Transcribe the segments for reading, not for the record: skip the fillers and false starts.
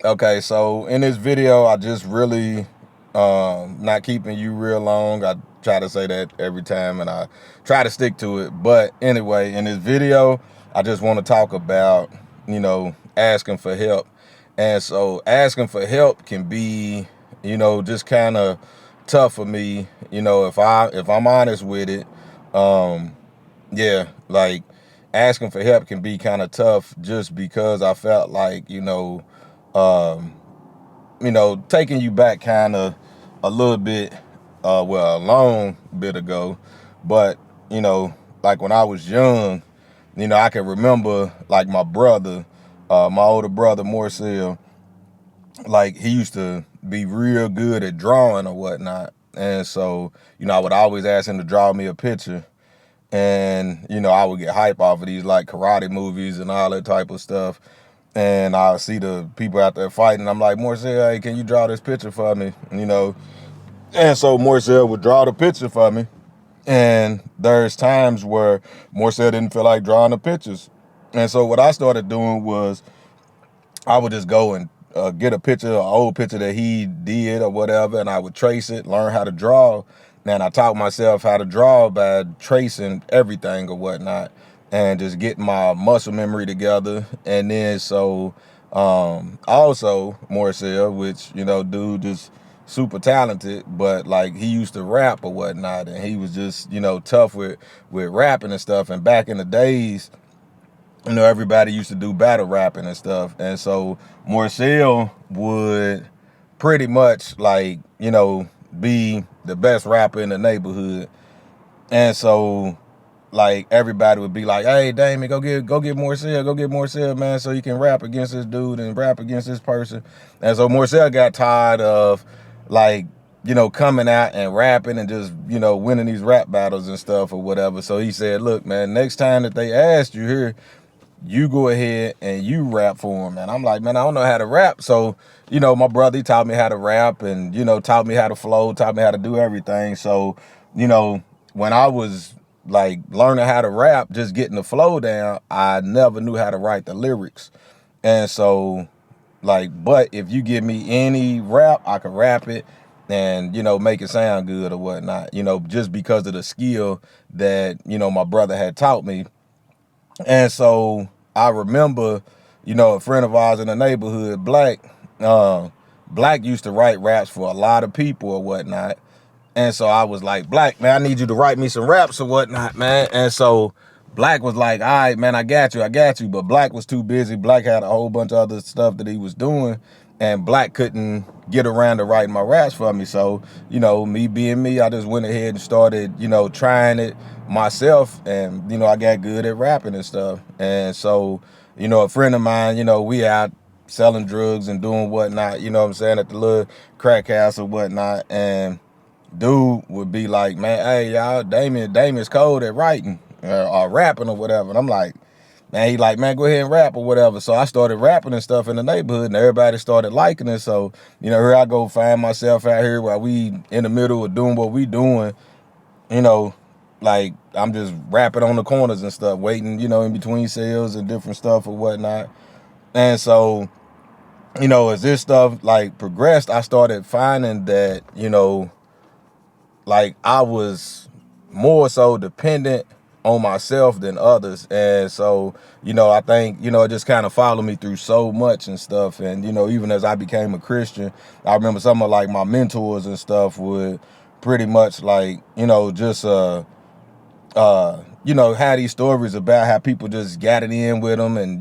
Okay, so in this video, I just really not keeping you real long. I try to say that every time and I try to stick to it. But anyway, in this video, I just want to talk about, asking for help. And so asking for help can be, just kind of tough for me, if I'm honest with it. Um yeah, like asking for help can be kind of tough just because I felt like, um taking you back kind of a little bit, well, a long bit ago, but, you know, like when I was young, I can remember like my brother, my older brother, Morcel, like he used to be real good at drawing or whatnot. And so, I would always ask him to draw me a picture. And, I would get hype off of these like karate movies and all that type of stuff. And I see the people out there fighting. I'm like, Morcel, hey, can you draw this picture for me? And so Morcel would draw the picture for me. And there's times where Morcel didn't feel like drawing the pictures. And so what I started doing was I would just go and get a picture, an old picture that he did or whatever, and I would trace it, learn how to draw. And I taught myself how to draw by tracing everything or whatnot, and just getting my muscle memory together. And then so also Morcel, which dude just super talented, but like he used to rap or whatnot, and he was just tough with rapping and stuff. And back in the days, everybody used to do battle rapping and stuff. And so Morcel would pretty much like, be the best rapper in the neighborhood. And so like everybody would be like, hey Damien, go get Morcel, go get Morcel, man, so you can rap against this dude and rap against this person. And so Morcel got tired of like, coming out and rapping and just, winning these rap battles and stuff or whatever. So he said, look, man, next time that they asked you here, you go ahead and you rap for him. And I'm like, man, I don't know how to rap. So, my brother, he taught me how to rap and, taught me how to flow, taught me how to do everything. So, when I was like learning how to rap, just getting the flow down, I never knew how to write the lyrics. And so, like, but if you give me any rap, I can rap it and, make it sound good or whatnot, just because of the skill that, my brother had taught me. And so I remember, a friend of ours in the neighborhood, uh, Black used to write raps for a lot of people or whatnot. And so I was like, Black, man, I need you to write me some raps or whatnot, man. And so Black was like, all right, man, I got you, I got you. But Black was too busy. Black had a whole bunch of other stuff that he was doing. And Black couldn't get around to writing my raps for me. So, me being me, I just went ahead and started, trying it myself. And, I got good at rapping and stuff. And so, a friend of mine, we out selling drugs and doing whatnot, you know what I'm saying, at the little crack house or whatnot. And dude would be like, man, hey, y'all, Damien's cold at writing or rapping or whatever. And I'm like, man, he like, man, go ahead and rap or whatever. So I started rapping and stuff in the neighborhood, and everybody started liking it. So, here I go find myself out here while we in the middle of doing what we doing, you know, like I'm just rapping on the corners and stuff, waiting, in between sales and different stuff or whatnot. And so, as this stuff like progressed, I started finding that, like I was more so dependent on myself than others. And so, I think, it just kind of followed me through so much and stuff. And, even as I became a Christian, I remember some of like my mentors and stuff would pretty much like, just had these stories about how people just got it in with them and,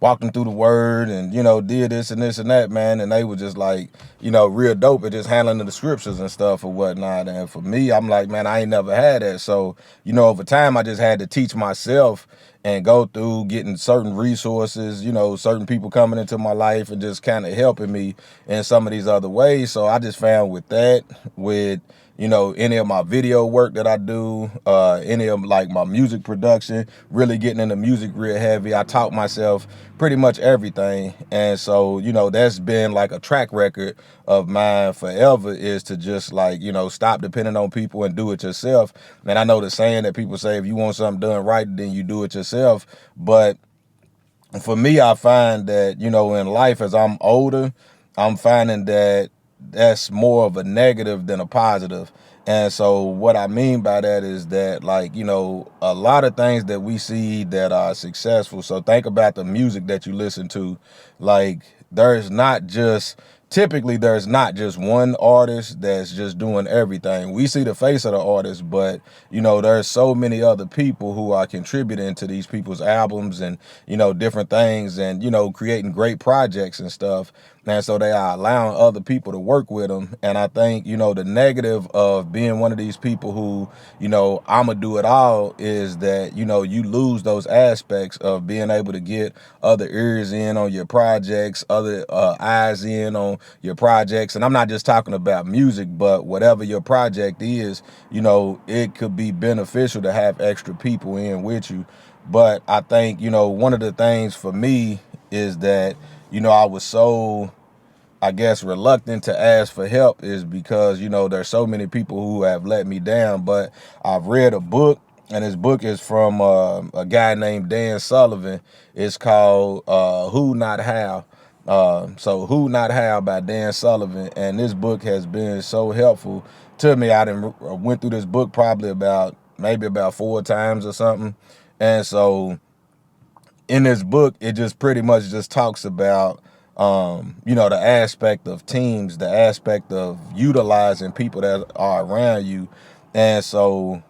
walked them through the word and, did this and this and that, man. And they were just like, real dope at just handling the scriptures and stuff or whatnot. And for me, I'm like, man, I ain't never had that. So, over time, I just had to teach myself and go through getting certain resources, certain people coming into my life and just kind of helping me in some of these other ways. So I just found with that, with, any of my video work that I do, any of like my music production, really getting into music real heavy. I taught myself pretty much everything. And so, that's been like a track record of mine forever, is to just like, stop depending on people and do it yourself. And I know the saying that people say, if you want something done right, then you do it yourself. But for me, I find that, in life as I'm older, I'm finding that that's more of a negative than a positive. And so what I mean by that is that, like, a lot of things that we see that are successful. So think about the music that you listen to. Like, there's not just typically there's not just one artist that's just doing everything. We see the face of the artist, but there's so many other people who are contributing to these people's albums and different things, and creating great projects and stuff. And so they are allowing other people to work with them. And I think the negative of being one of these people who I'ma do it all is that you lose those aspects of being able to get other ears in on your projects, other eyes in on your projects. And I'm not just talking about music, but whatever your project is, it could be beneficial to have extra people in with you. But I think one of the things for me is that I was so, I guess, reluctant to ask for help, is because there's so many people who have let me down. But I've read a book, and this book is from a guy named Dan Sullivan. It's called Who Not How. So Who Not How by Dan Sullivan, and this book has been so helpful to me. Went through this book probably maybe about 4 times or something. And so in this book, it just pretty much just talks about the aspect of teams, the aspect of utilizing people that are around you. And so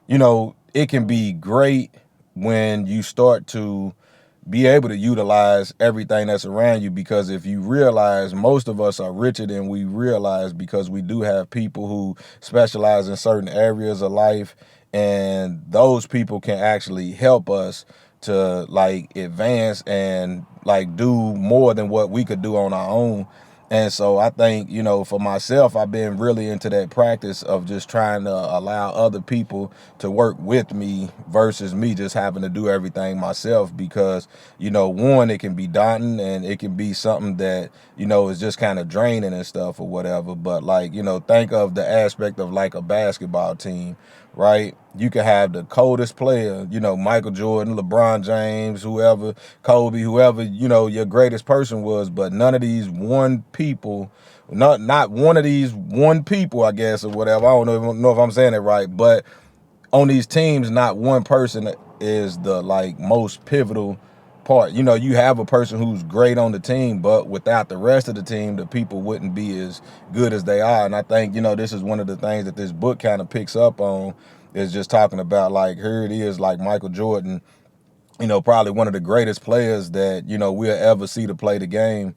it can be great when you start to be able to utilize everything that's around you, because if you realize, most of us are richer than we realize, because we do have people who specialize in certain areas of life, and those people can actually help us to like advance and like do more than what we could do on our own. And so I think, for myself, I've been really into that practice of just trying to allow other people to work with me versus me just having to do everything myself. Because, one, it can be daunting, and it can be something that, is just kind of draining and stuff or whatever. But like, think of the aspect of like a basketball team, right? You can have the coldest player, Michael Jordan, LeBron James, whoever, Kobe, whoever, your greatest person was, but none of these one people, not one of these one people, I guess, or whatever. I don't know if I'm saying it right, but on these teams, not one person is the like most pivotal part. You have a person who's great on the team, but without the rest of the team, the people wouldn't be as good as they are. And I think, this is one of the things that this book kind of picks up on, is just talking about, like, here it is, like Michael Jordan, probably one of the greatest players that, we'll ever see to play the game.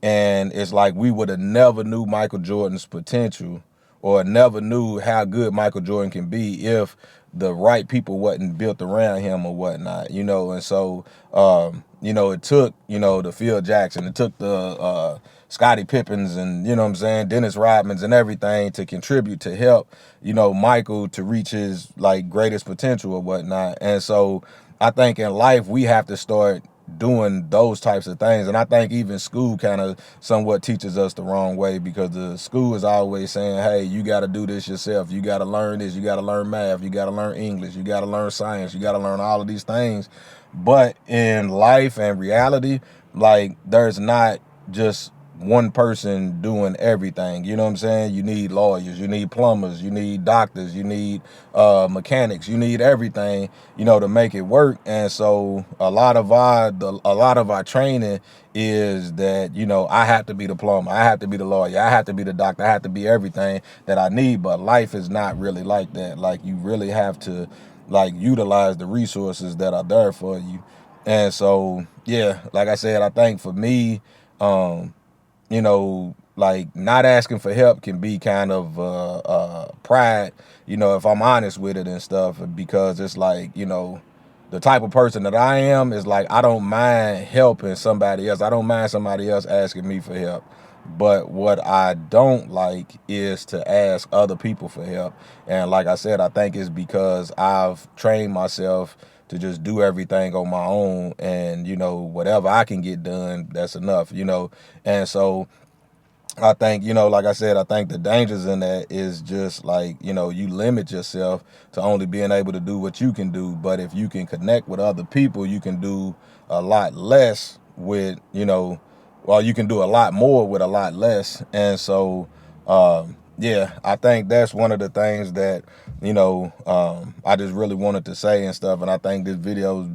And it's like we would have never knew Michael Jordan's potential, or never knew how good Michael Jordan can be, if the right people wasn't built around him or whatnot, And so, it took, the Phil Jackson, it took the Scottie Pippens, and what I'm saying, Dennis Rodmans and everything to contribute to help, Michael to reach his like greatest potential or whatnot. And so I think in life we have to start doing those types of things. And I think even school kind of somewhat teaches us the wrong way, because the school is always saying, hey, you got to do this yourself. You got to learn this. You got to learn math. You got to learn English. You got to learn science. You got to learn all of these things. But in life and reality, like, there's not just one person doing everything. You know what I'm saying? You need lawyers, you need plumbers, you need doctors, you need mechanics, you need everything, to make it work. And so a lot of our training is that, I have to be the plumber, I have to be the lawyer, I have to be the doctor, I have to be everything that I need. But life is not really like that. Like, you really have to like utilize the resources that are there for you. And so, yeah, like I said, I think for me, like, not asking for help can be kind of pride, if I'm honest with it and stuff, because it's like, the type of person that I am is like, I don't mind helping somebody else. I don't mind somebody else asking me for help. But what I don't like is to ask other people for help. And like I said, I think it's because I've trained myself to just do everything on my own, and whatever I can get done, that's enough. And so I think, like I said, I think the dangers in that is just like, you limit yourself to only being able to do what you can do. But if you can connect with other people, you can do a lot less with, well, you can do a lot more with a lot less. And so, yeah, I think that's one of the things that, I just really wanted to say and stuff. And I think this video is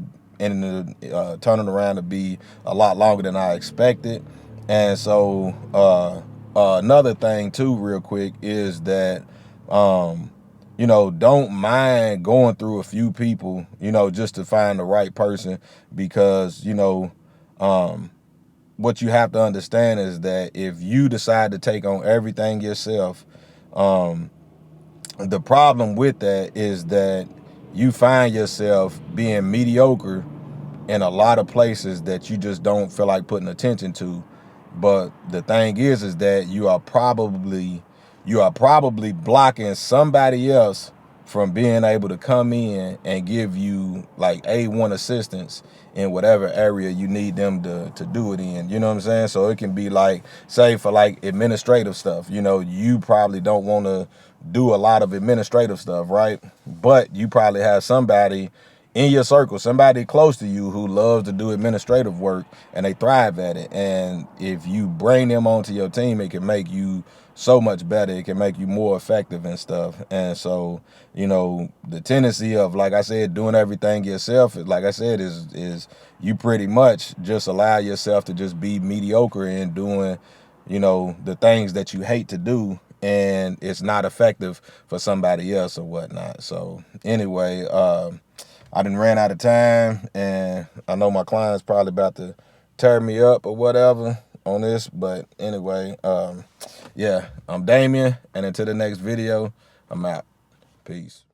turning around to be a lot longer than I expected. And so, another thing too, real quick, is that, don't mind going through a few people, just to find the right person, because, what you have to understand is that if you decide to take on everything yourself, um, the problem with that is that you find yourself being mediocre in a lot of places that you just don't feel like putting attention to. But the thing is that you are probably blocking somebody else from being able to come in and give you like A1 assistance in whatever area you need them to do it in. You know what I'm saying? So it can be like, say for like administrative stuff, you probably don't want to do a lot of administrative stuff, right? But you probably have somebody in your circle, somebody close to you who loves to do administrative work and they thrive at it. And if you bring them onto your team, it can make you so much better. It can make you more effective and stuff. And so, the tendency of, like I said, doing everything yourself, like I said, is you pretty much just allow yourself to just be mediocre in doing, the things that you hate to do, and it's not effective for somebody else or whatnot. So anyway, I done ran out of time, and I know my client's probably about to tear me up or whatever on this. But anyway, yeah, I'm Damien, and until the next video, I'm out. Peace.